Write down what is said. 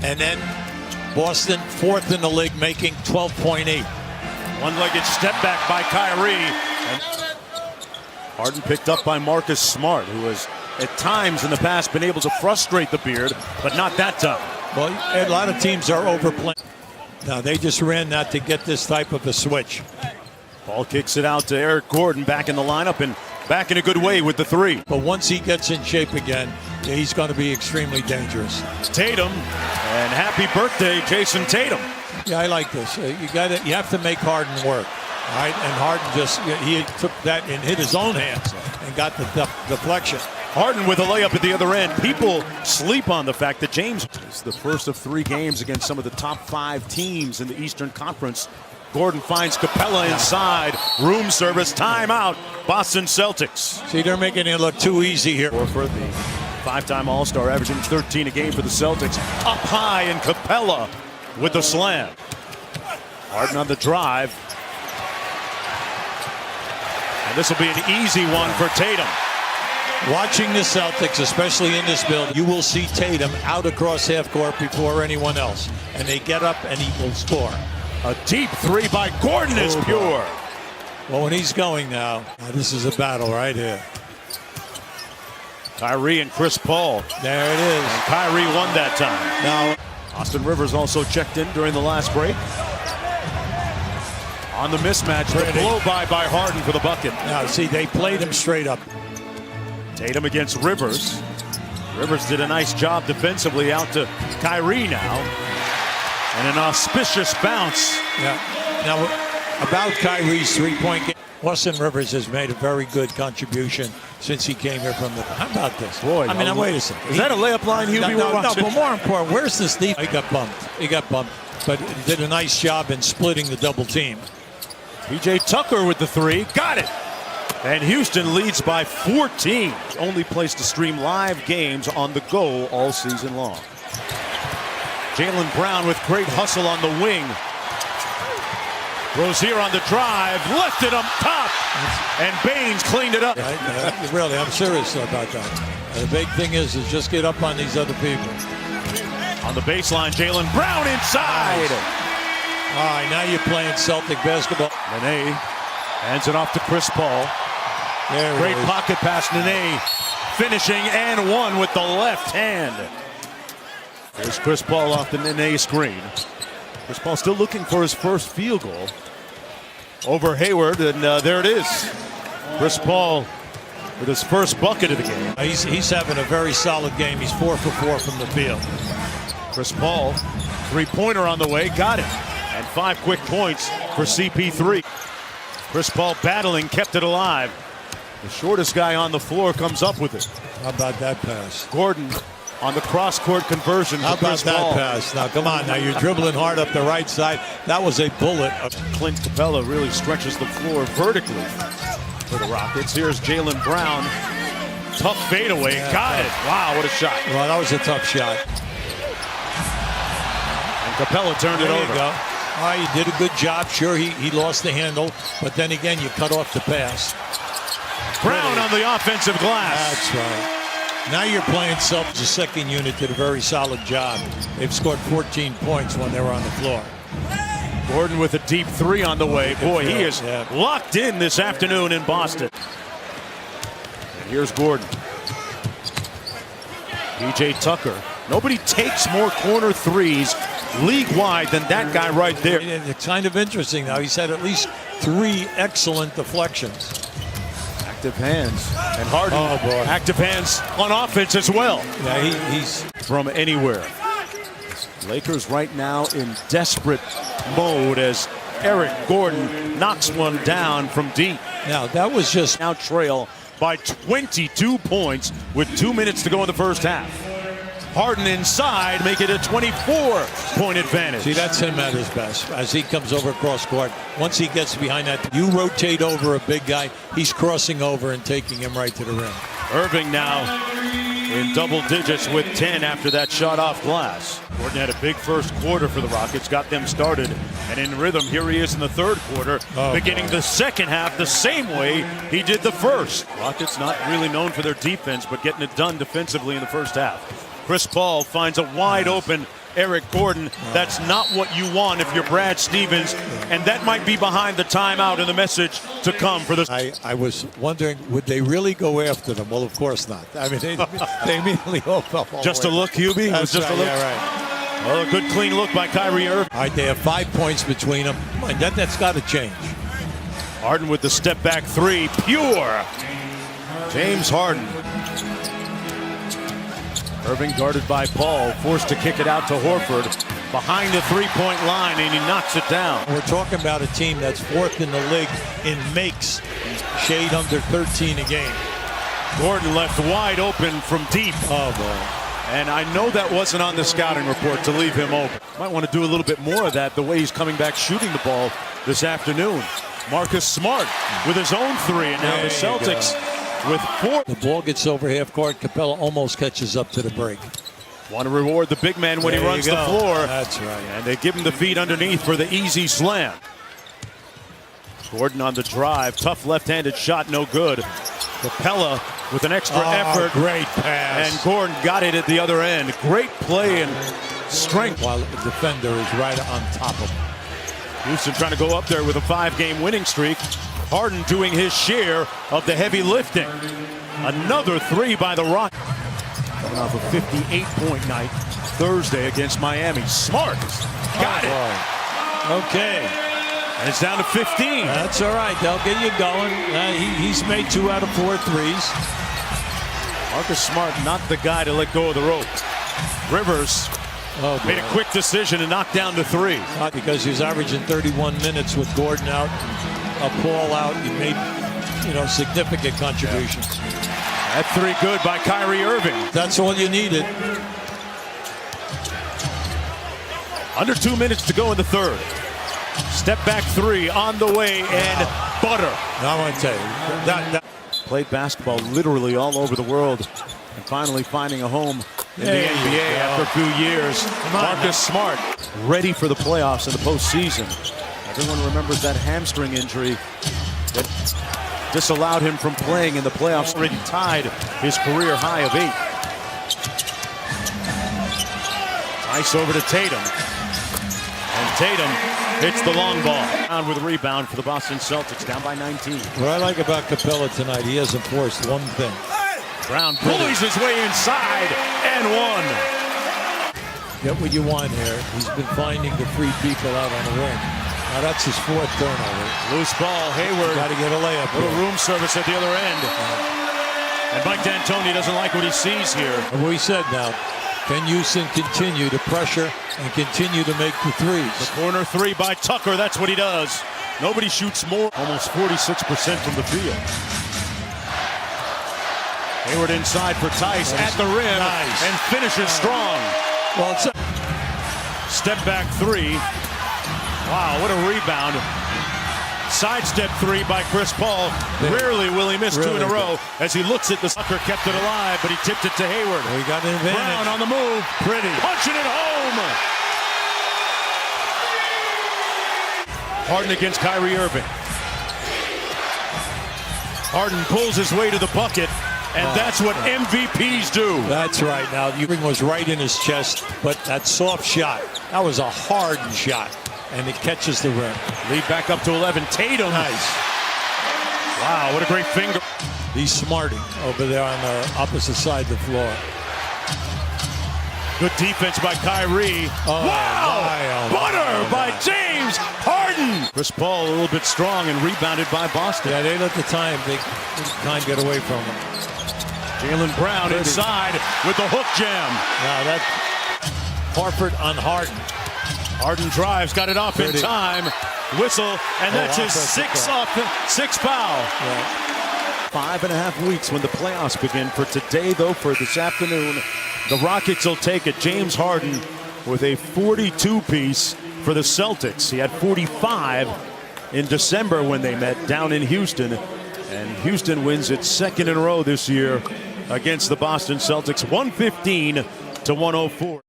And then Boston, fourth in the league, making 12.8. One-legged step back by Kyrie. And Harden picked up by Marcus Smart, who has at times in the past been able to frustrate the Beard, but not that time. Well, a lot of teams are overplaying. Now, they just ran that to get this type of a switch. Ball kicks it out to Eric Gordon, back in the lineup and back in a good way with the three. But once he gets in shape again, he's going to be extremely dangerous. Tatum, and happy birthday, Jason Tatum. Yeah, I like this. You have to make Harden work. All right, and Harden he took that and hit his own hands and got the deflection. Harden with a layup at the other end. People sleep on the fact that James is the first of 3 games against some of the top 5 teams in the Eastern Conference. Gordon finds Capella inside. Room service, timeout. Boston Celtics. See, they're making it look too easy here. Horford, the 5-time All-Star, averaging 13 a game for the Celtics. Up high, and Capella with the slam. Harden on the drive. And this will be an easy one for Tatum. Watching the Celtics, especially in this build, you will see Tatum out across half court before anyone else. And they get up and he will score. A deep 3 by Gordon is pure. Well, when he's going now, this is a battle right here. Kyrie and Chris Paul. There it is. And Kyrie won that time. Now, Austin Rivers also checked in during the last break. On the mismatch, the blow-by by Harden for the bucket. Now, see, they played him straight up. Tatum against Rivers. Rivers did a nice job defensively, out to Kyrie now. And an auspicious bounce. Yeah. Now, about Kyrie's three-point game, Austin Rivers has made a very good contribution since he came here from the... How about this? Boy, I mean, wait a second. Is that a layup line, Hubie? No, but more important, where's this defense? He got bumped. But he did a nice job in splitting the double team. PJ Tucker with the 3. Got it! And Houston leads by 14. Only place to stream live games on the go all season long. Jaylen Brown with great hustle on the wing. Rozier on the drive, lifted him top, and Baines cleaned it up. Really, I'm serious about that. The big thing is just get up on these other people. On the baseline, Jaylen Brown inside. All right, now you're playing Celtic basketball. Nene hands it off to Chris Paul. Great pocket pass, Nene finishing and one with the left hand. There's Chris Paul off the Nene screen. Chris Paul still looking for his first field goal over Hayward, and there it is. Chris Paul with his first bucket of the game. He's having a very solid game. He's 4 for 4 from the field. Chris Paul, 3-pointer on the way, got it. And 5 quick points for CP3. Chris Paul battling, kept it alive. The shortest guy on the floor comes up with it. How about that pass? Gordon on the cross-court conversion. How about that pass? Now, come on. Now, you're dribbling hard up the right side. That was a bullet. Clint Capella really stretches the floor vertically for the Rockets. Here's Jaylen Brown. Tough fadeaway. Got it. Wow, what a shot. Well, that was a tough shot. And Capella turned it over. There you go. All right, you did a good job. Sure, he lost the handle, but then again, you cut off the pass. Brown on the offensive glass. That's right. Now you're playing Celtics. The second unit did a very solid job. They've scored 14 points when they were on the floor. Gordon with a deep 3 on the way. Boy, he is locked in this afternoon in Boston. And here's Gordon. PJ Tucker. Nobody takes more corner threes league-wide than that guy right there. It's kind of interesting now. He's had at least 3 excellent deflections. Active hands. And Harden, active hands on offense as well. Yeah, he's from anywhere. Lakers right now in desperate mode as Eric Gordon knocks one down from deep. Now, that was just... Now trail by 22 points with 2 minutes to go in the first half. Harden inside, make it a 24-point advantage. See, that's him at his best as he comes over cross court. Once he gets behind that, you rotate over a big guy, he's crossing over and taking him right to the rim. Irving now in double digits with 10 after that shot off glass. Gordon had a big first quarter for the Rockets, got them started, and in rhythm, here he is in the third quarter, beginning the second half the same way he did the first. Rockets not really known for their defense, but getting it done defensively in the first half. Chris Paul finds a wide open Eric Gordon. That's not what you want if you're Brad Stevens, and that might be behind the timeout and the message to come for this. I was wondering, would they really go after them? Well, of course not. I mean, they immediately all fell all Just a way. look, Hubie? That's Just right, a look? yeah, right. Well, a good clean look by Kyrie Irving. All right, they have 5 points between them. And that's got to change. Harden with the step back three, pure. James Harden. Irving guarded by Paul, forced to kick it out to Horford. Behind the three-point line, and he knocks it down. We're talking about a team that's 4th in the league in makes, shade under 13 a game. Gordon left wide open from deep. Oh, boy. And I know that wasn't on the scouting report to leave him open. Might want to do a little bit more of that the way he's coming back shooting the ball this afternoon. Marcus Smart with his own three, and now the Celtics with 4. The ball gets over half court. Capella almost catches up to the break. Want to reward the big man when he runs the floor. That's right. And they give him the feed underneath for the easy slam. Gordon on the drive. Tough left-handed shot, no good. Capella with an extra effort. Great pass. And Gordon got it at the other end. Great play and strength. While the defender is right on top of him. Houston trying to go up there with a 5-game winning streak. Harden doing his share of the heavy lifting. Another three by the Rockets. Coming off a 58-point night Thursday against Miami. Smart got it. Boy. Okay. And it's down to 15. That's all right. They'll get you going. He's made 2 out of 4 threes. Marcus Smart not the guy to let go of the rope. Rivers made a quick decision to knock down to 3. Not because he was averaging 31 minutes with Gordon out, Paul out. He made, significant contributions. That 3 good by Kyrie Irving. That's all you needed. Under 2 minutes to go in the third. Step back 3 on the way, and butter. Now I want to tell you, that played basketball literally all over the world, and finally finding a home in the NBA after a few years. Marcus Smart ready for the playoffs in the postseason. Everyone remembers that hamstring injury that disallowed him from playing in the playoffs. Already tied his career high of 8. Nice over to Tatum. And Tatum hits the long ball. Down with a rebound for the Boston Celtics, down by 19. what I like about Capella tonight, he hasn't forced one thing. Brown pulls his way inside and 1. Get what you want here. He's been finding the free people out on the wing. Now that's his 4th turnover. Loose ball, Hayward. Got to get a layup. Little room service at the other end. And Mike D'Antoni doesn't like what he sees here. And we said now, can Houston continue to pressure and continue to make the threes? The corner 3 by Tucker, that's what he does. Nobody shoots more. Almost 46% from the field. Hayward inside for Tice at the rim and finishes strong. Well, it's Step back 3. Wow, what a rebound. Sidestep 3 by Chris Paul. Rarely will he miss 2 in a row as he looks at the sucker, kept it alive, but he tipped it to Hayward. He got an advantage. Brown on the move. Pretty. Punching it home. Harden against Kyrie Irving. Harden pulls his way to the bucket, and that's what MVPs do. That's right. Now, Irving was right in his chest, but that soft shot, that was a Harden shot, and it catches the rim. Lead back up to 11. Tatum. Nice. Wow, what a great finger. He's smarting over there on the opposite side of the floor. Good defense by Kyrie. Wow! Butter by James Harden. Chris Paul a little bit strong and rebounded by Boston. Yeah, they let the time get away from him. Jaylen Brown inside with the hook jam. Now that Horford on Harden. Harden drives, got it off in time. Whistle, and that's his 6th foul. Yeah. 5.5 weeks when the playoffs begin. For today, though, for this afternoon, the Rockets will take it. James Harden with a 42-piece for the Celtics. He had 45 in December when they met down in Houston. And Houston wins its 2nd in a row this year against the Boston Celtics, 115 to 104.